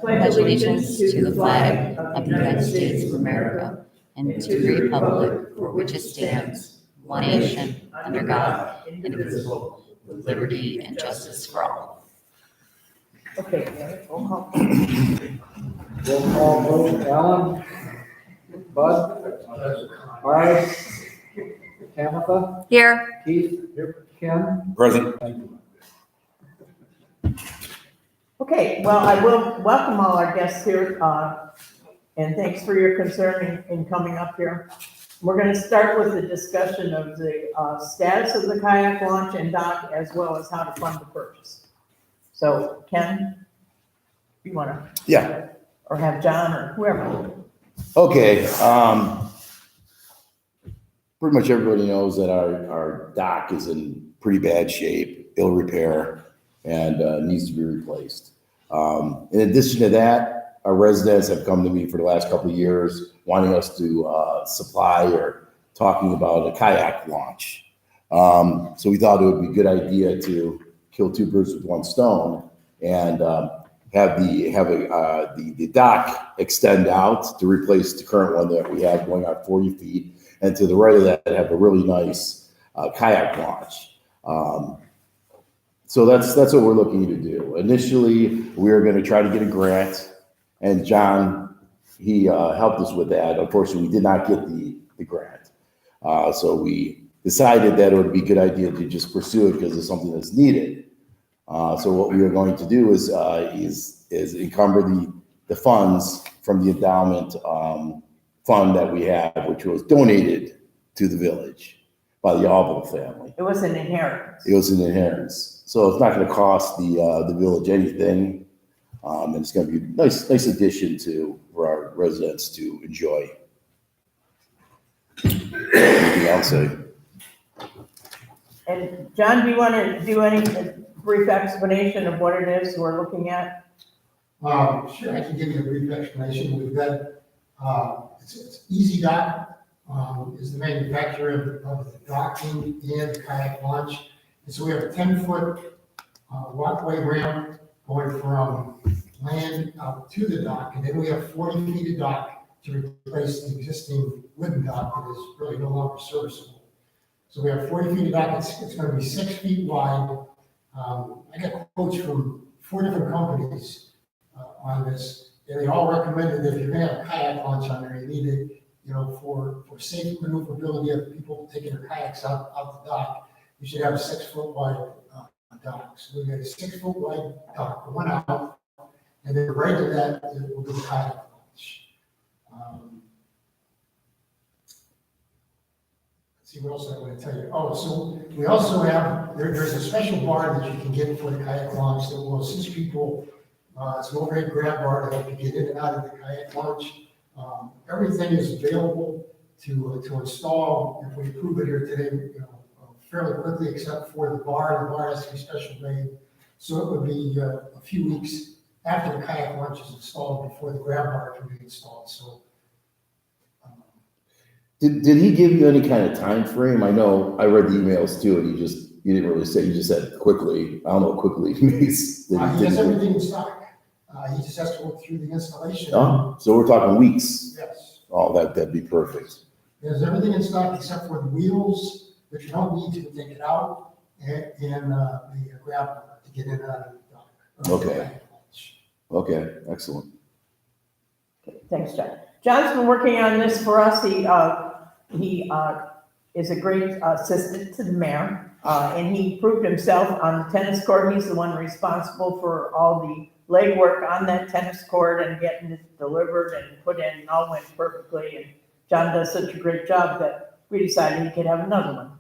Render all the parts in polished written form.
pledge allegiance to the flag of the United States of America and to the republic for which it stands, one nation, under God, indivisible, with liberty and justice for all. Okay, roll call. Roll call vote, Alan? Bud? All right. Tamitha? Here. Keith? Here. Ken? Present. Okay, well, I will welcome all our guests here, and thanks for your concern in coming up here. We're going to start with the discussion of the status of the kayak launch and dock, as well as how to fund the purchase. So, Ken, you want to? Yeah. Or have John or whoever. Okay. Pretty much everybody knows that our dock is in pretty bad shape, ill repair, and needs to be replaced. In addition to that, our residents have come to me for the last couple of years wanting us to supply or talking about a kayak launch. So we thought it would be a good idea to kill two birds with one stone and have the dock extend out to replace the current one that we have going out 40 feet, and to the right of that have a really nice kayak launch. So that's what we're looking to do. Initially, we are going to try to get a grant, and John, he helped us with that. Unfortunately, we did not get the grant. So we decided that it would be a good idea to just pursue it because it's something that's needed. So what we are going to do is encumber the funds from the endowment fund that we have, which was donated to the village by the Alville family. It was an inheritance. It was an inheritance. So it's not going to cost the village anything. And it's going to be a nice addition for our residents to enjoy. Anything else? And John, do you want to do any brief explanation of what it is we're looking at? Sure, I can give you a brief explanation. We've got, it's Easy Dock, is the manufacturer of the docking and the kayak launch. And so we have a 10-foot walkway ramp going from land out to the dock, and then we have 40 feet of dock to replace the existing wooden dock that is really no longer serviceable. So we have 40 feet of dock. It's going to be 6 feet wide. I got quotes from 4 different companies on this, and they all recommended that if you're going to have a kayak launch on there, you need it, for safe maneuverability of people taking their kayaks out the dock. You should have a 6 foot wide dock. So we got a 6 foot wide dock, the one out, and then right to that will be the kayak launch. Let's see what else I want to tell you. Oh, so we also have there's a special bar that you can get for the kayak launch that will assist people. It's an overhead grab bar to help you get in and out of the kayak launch. Everything is available to install if we approve it here today. Fairly quickly, except for the bar. The bar has to be special made. So it would be a few weeks after the kayak launch is installed before the grab bar can be installed. So, Did he give you any kind of time frame? I know I read the emails too, and you didn't really say. You just said quickly. I don't know what quickly means. he has everything in stock. He just has to work through the installation. Oh, so we're talking weeks. Yes. Oh, that'd be perfect. He has everything in stock except for the wheels, which you don't need to take it out, and the grab bar to get in and out of the dock. Okay. Okay, excellent. Okay, thanks, John. John's been working on this for us. He is a great assistant to the mayor, and he proved himself on the tennis court. He's the one responsible for all the legwork on that tennis court and getting it delivered and put in, and all went perfectly. And John does such a great job that we decided he could have another one.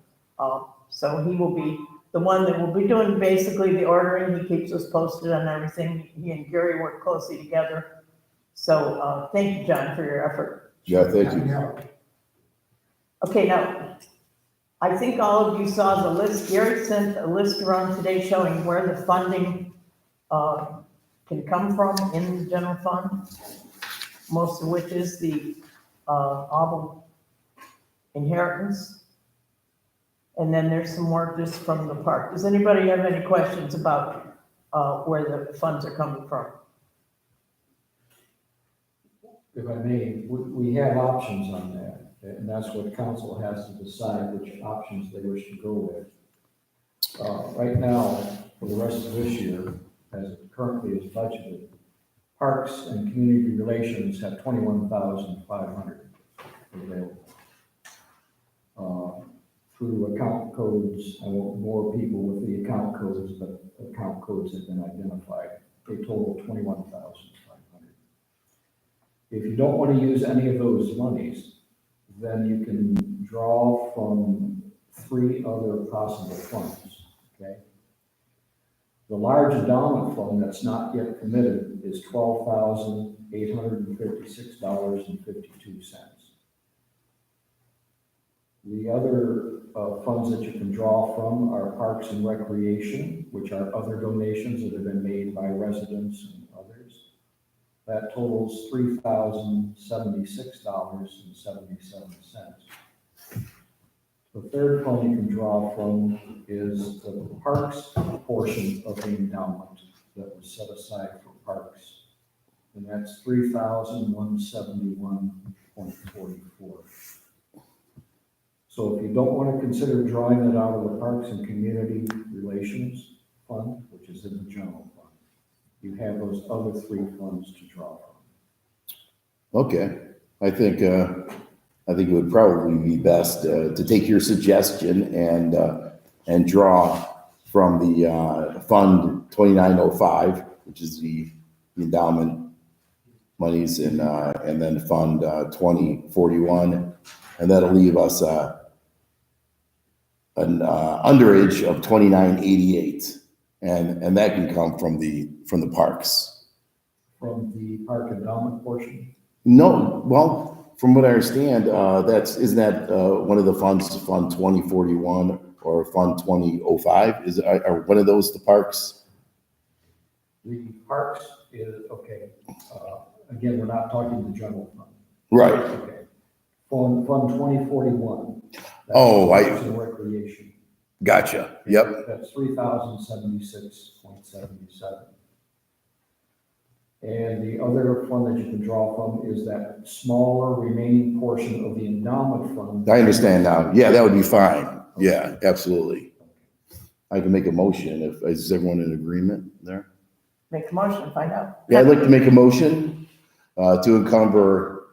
So he will be the one that will be doing basically the ordering. He keeps us posted on everything. He and Gary work closely together. So thank you, John, for your effort. Yeah, thank you. Okay, now, I think all of you saw the list. Gary sent a list around today showing where the funding can come from in the general fund, most of which is the Auburn inheritance. And then there's some more just from the park. Does anybody have any questions about where the funds are coming from? if I may, we have options on that, and that's what council has to decide which options they wish to go with. Right now, for the rest of this year, as it currently is budgeted, Parks and Community Relations have 21,500 available. Through account codes, I want more people with the account codes, but account codes have been identified. They total 21,500. If you don't want to use any of those monies, then you can draw from 3 other possible funds, okay? The large endowment fund that's not yet committed is $12,856.52. The other funds that you can draw from are Parks and Recreation, which are other donations that have been made by residents and others. That totals $3,076.77. The third fund you can draw from is the Parks portion of the endowment that was set aside for Parks. And that's $3,171.44. So if you don't want to consider drawing it out of the Parks and Community Relations Fund, which is in the general fund, you have those other 3 funds to draw from. Okay, I think it would probably be best to take your suggestion and draw from the Fund 2905, which is the endowment monies, and then Fund 2041, and that'll leave us an underage of 2988, and that can come from the parks. From the park endowment portion? No, well, from what I understand, isn't that one of the funds, Fund 2041 or Fund 2005? Are one of those the parks? The parks is, okay, again, we're not talking the general fund. Right. Okay. Fund 2041. Oh, Parks and Recreation. Gotcha. Yep. That's 3,076.77. And the other fund that you can draw from is that smaller remaining portion of the endowment fund. I understand now. Yeah, that would be fine. Yeah, absolutely. I can make a motion is everyone in agreement there? Make a motion and find out. Yeah, I'd like to make a motion to encumber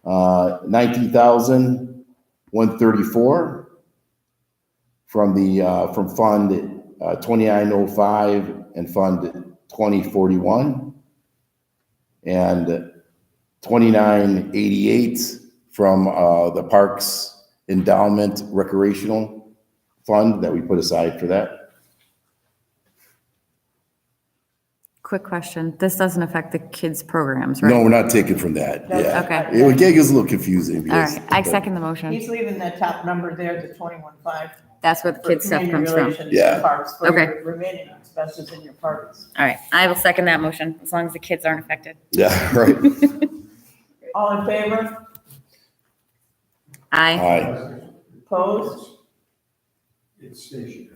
$19,134 from Fund 2905 and Fund 2041, and 2988 from the Parks Endowment Recreational Fund that we put aside for that. Quick question. This doesn't affect the kids' programs, right? No, we're not taking from that. No, Yeah. okay. It would get us a little confusing. All because- right, I second the motion. He's leaving that top number there, the 21.5. That's where the kids' stuff comes from. Yeah. Parks, for Okay. your remaining expenses in your parks. All right, I will second that motion, as long as the kids aren't affected. Yeah, right. All in favor? Aye. Aye. Opposed? It's stationary.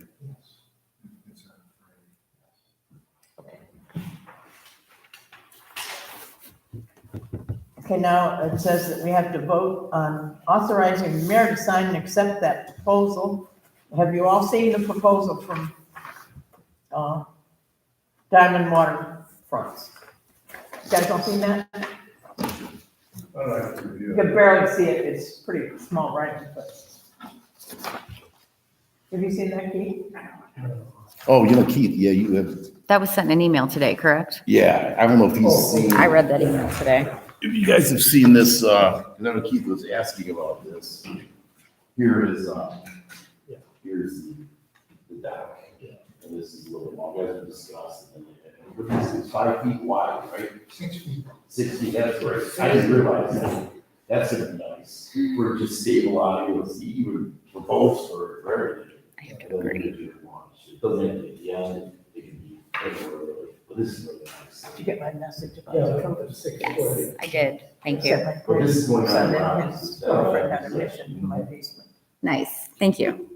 Okay, now it says that we have to vote on authorizing the mayor to sign and accept that proposal. Have you all seen the proposal from Diamond Waterfronts? You guys all seen that? You can barely see it, it's pretty small writing, but. Have you seen that, Keith? Oh, Keith, yeah, you have, That was sent in an email today, correct? yeah, I don't know if he's seen. I read that email today. If you guys have seen this, I know Keith was asking about this. Here's the dock. And this is a little long, you guys have discussed. And this is 5 feet wide, right? 6 feet. 6 feet, that's right. I didn't realize that. That's gonna be nice. We're just stable out here, let's see, even for boats or for everything. I have to agree. It doesn't have to be, yeah, it can be everywhere really, but this is really nice. Did you get my message about Yeah, the come to 6 Yes, foot. I did. Thank you. But this is going on Son around. and his girlfriend had a mission in my basement. Nice, thank you.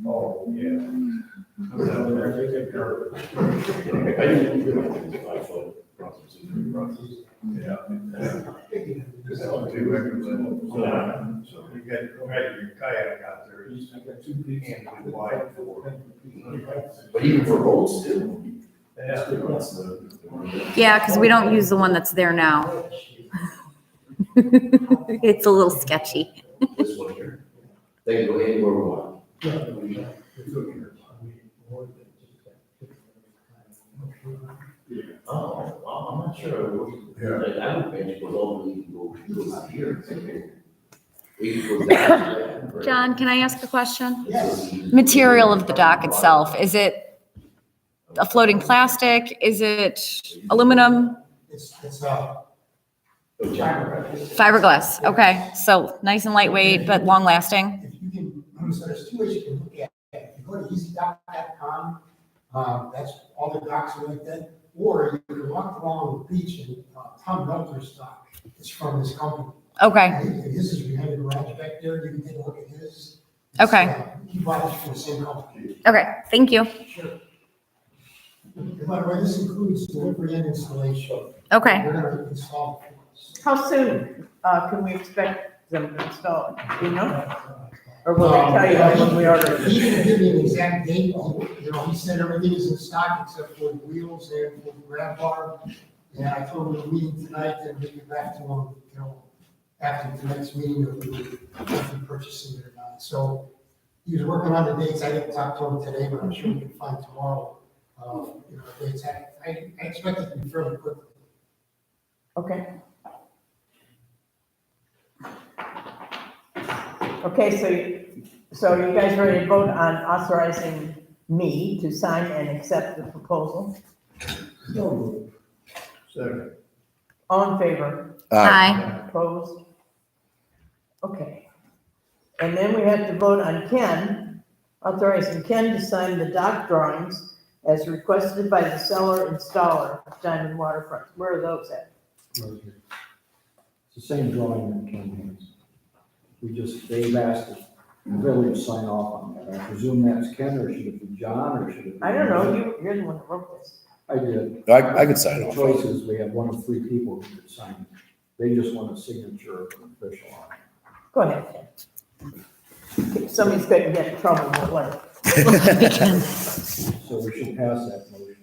Oh, yeah. Yeah. So you got your kayak out there, you got 2 feet and wide for. But even for boats too. Yeah. Yeah, because we don't use the one that's there now. It's a little sketchy. This one here. They can go anywhere we want. Oh, well, I'm not sure. Yeah. I would think it was only you can go here. It goes down. John, can I ask a question? Yes. Material of the dock itself, is it a floating plastic? Is it aluminum? It's, Fiberglass, okay, so nice and lightweight, but long lasting. if you can, so there's 2 ways you can look at it. If you go to easydock.com, that's all the docks are like that. Or you can walk along the beach and Tom Belter's dock is from this company. Okay, And his is behind the garage back there. You can take a look at his. Okay. He bought it from the same company. okay, thank you. Sure. And by the way, this includes delivery and installation. Okay, We're gonna install it for us. How soon, can we expect them to install it, do you know? Or will they tell you when we order? He didn't give me an exact date, he said everything is in stock except for the wheels and for the grab bar. And I told him we're meeting tonight, and we get back to him, after the next meeting, if we're purchasing it or not. So he was working on the dates, I didn't talk to him today, but I'm sure we can find tomorrow, dates. I expect it to be fairly quickly. Okay. Okay, so you guys ready to vote on authorizing me to sign and accept the proposal? Second. All in favor? aye, Opposed? Okay. And then we have to vote on Ken, authorizing Ken to sign the dock drawings as requested by the seller installer, Diamond Waterfront. Where are those at? It's the same drawing that Ken has. They've asked the village sign off on that. I presume that's Ken, or should it be John, or should it be? I don't know, you're the one that wrote this. I did. I could sign The off. choice is we have 1 of 3 people who could sign it. They just want a signature of an official on it. Go ahead, Ken. Somebody's going to get in trouble with what. So we should pass that motion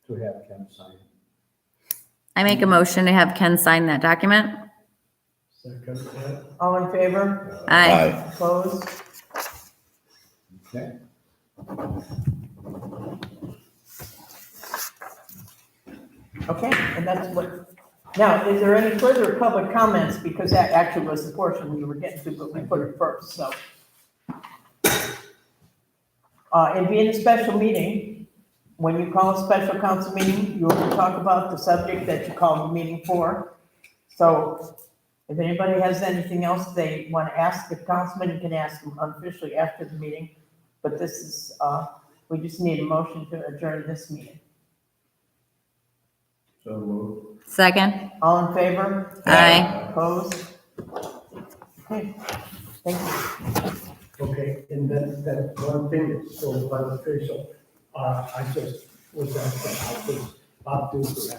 to have Ken sign it. I make a motion to have Ken sign that document. All in favor? Aye. Opposed? Okay. Okay, and that's what, now, is there any further public comments? Because that actually was the portion we were getting to, but we put it first, so. And being a special meeting, when you call a special council meeting, you will talk about the subject that you called the meeting for. So if anybody has anything else they want to ask the councilman, you can ask them unofficially after the meeting. But this is, we just need a motion to adjourn this meeting. So moved. Second, All in favor? aye. Opposed? Okay, thank you. Okay, and then that one thing that's so beneficial, I just was asked about this, Bob Duper